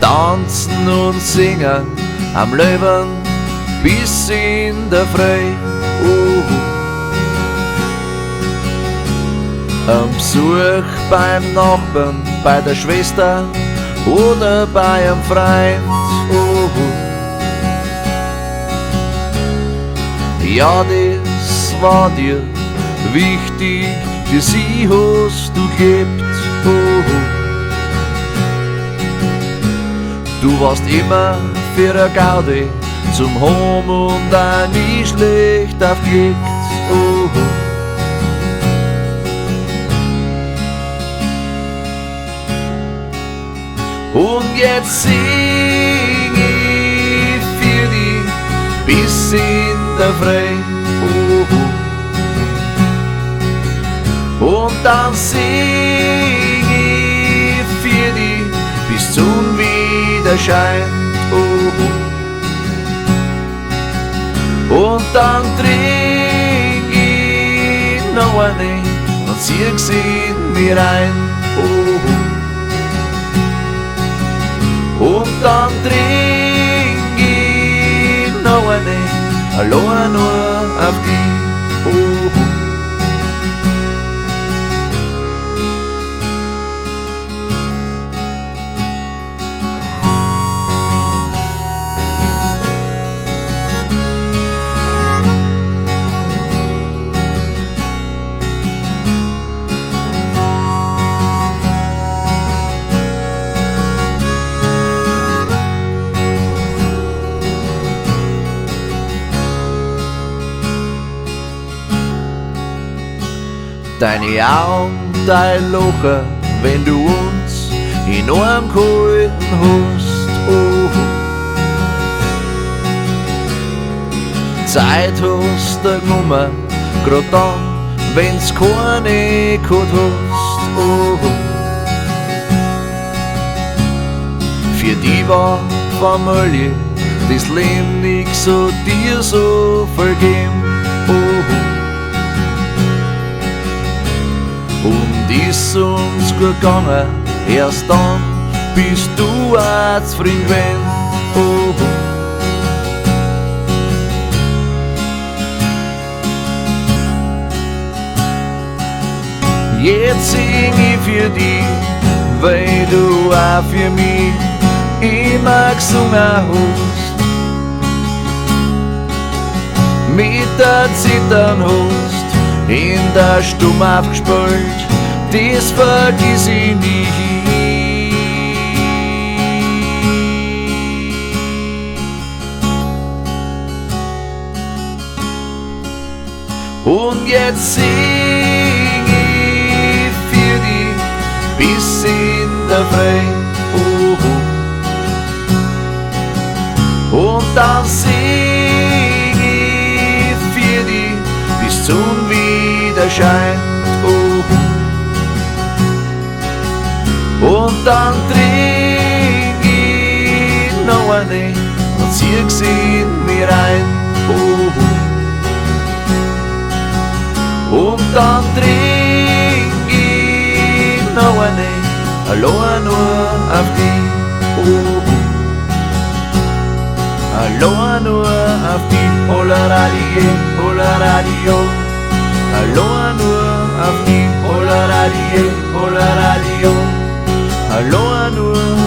tanzen und singen am Leben bis in der Früh. Am Besuch beim Nachbarn, bei der Schwester oder bei einem Freund. Ja, das war dir wichtig, für sie hast du gelebt. Du warst immer für eine Gaudi zum Home und auch nie schlecht aufgelegt. Und jetzt sing ich für dich bis in der Früh. Und dann sing ich für dich bis zum Widerschein. Und dann trink ich noch eine und zieh sie in mir rein. Und dann trink ich noch eine, allein nur auf dich. Deine Augen, dein Lachen, wenn du uns in einem gehalten hast. Zeit hast du genommen, grad dann, wenn's keine gehabt hast. Für die war Familie das Leben nicht so dir so vergeben. Und ist uns gut gegangen, erst dann bist du auch zufrieden gewesen. Jetzt sing ich für dich, weil du auch für mich immer gesungen hast. Mit der Zittern hast in der Stimme aufgespielt, das vergiss ich nie. Und jetzt sing ich für dich bis in der Früh. Und dann sing ich für dich bis zum Widerschein. Und dann trink ich noch eine und zieh sie in mir rein. Und dann trink ich noch eine, allein nur auf dich. Allein nur auf dich, hola radio, hola radio. Allein nur auf dich, hola radio, hola radio. Allein nur